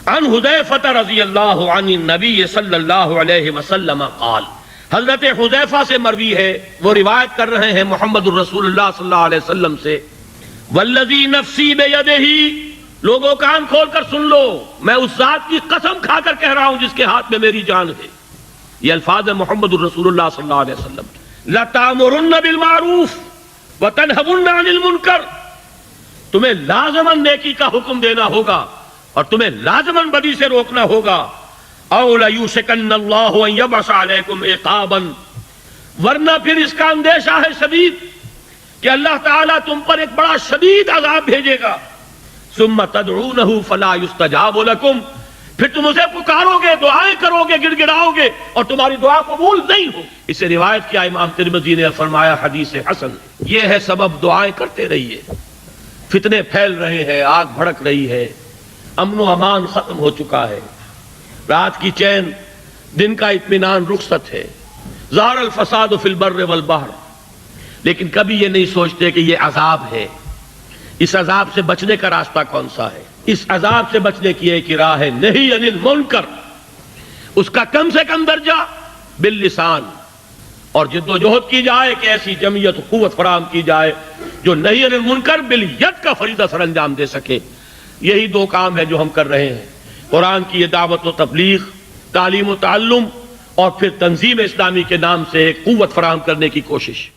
عن حذیفہ رضی اللہ عنہ النبی صلی اللہ علیہ وسلم قال، حضرت حذیفہ سے مروی ہے، وہ روایت کر رہے ہیں محمد الرسول اللہ صلی اللہ علیہ وسلم سے، والذی نفسی بیدہ، لوگوں کان کھول کر سن لو، میں اس ذات کی قسم کھا کر کہہ رہا ہوں جس کے ہاتھ میں میری جان ہے، یہ الفاظ ہے محمد الرسول اللہ صلی اللہ علیہ وسلم، لَتَأْمُرُنَّ بِالْمَعْرُوفِ وَتَنْهَوُنَّ عَنِ الْمُنْكَرِ، تمہیں لازماً نیکی کا حکم دینا ہوگا اور تمہیں لازماً بدی سے روکنا ہوگا، اَوْ لَيُوشِكَنَّ اللَّهُ أَن يَبْعَثَ عَلَيْكُمْ عِقَابًا، ورنہ پھر اس کا اندیشہ ہے شدید کہ اللہ تعالیٰ تم پر ایک بڑا شدید عذاب بھیجے گا، ثُمَّ تَدْعُونَهُ فَلَا يُسْتَجَابُ لَكُمْ، پھر تم اسے پکارو گے، دعائیں کرو گے، گڑ گڑاؤ گے اور تمہاری دعا قبول نہیں ہو۔ اسے روایت کیا امام ترمذی نے، فرمایا حدیث حسن۔ یہ ہے سبب، دعائیں کرتے رہیے۔ فتنے پھیل رہے ہیں، آگ بھڑک رہی ہے، امن و امان ختم ہو چکا ہے، رات کی چین، دن کا اطمینان رخصت ہے، ظہر الفساد فی البر والبحر، لیکن کبھی یہ نہیں سوچتے کہ یہ عذاب ہے، اس عذاب سے بچنے کا راستہ کون سا ہے؟ اس عذاب سے بچنے کی ایک ہی راہ ہے، نہی عن المنکر، اس کا کم سے کم درجہ باللسان، اور جد و جہد کی جائے کہ ایسی جمعیت قوت فراہم کی جائے جو نہی عن المنکر بالید کا فریضہ سر انجام دے سکے۔ یہی دو کام ہے جو ہم کر رہے ہیں، قرآن کی یہ دعوت و تبلیغ، تعلیم و تعلم، اور پھر تنظیم اسلامی کے نام سے ایک قوت فراہم کرنے کی کوشش۔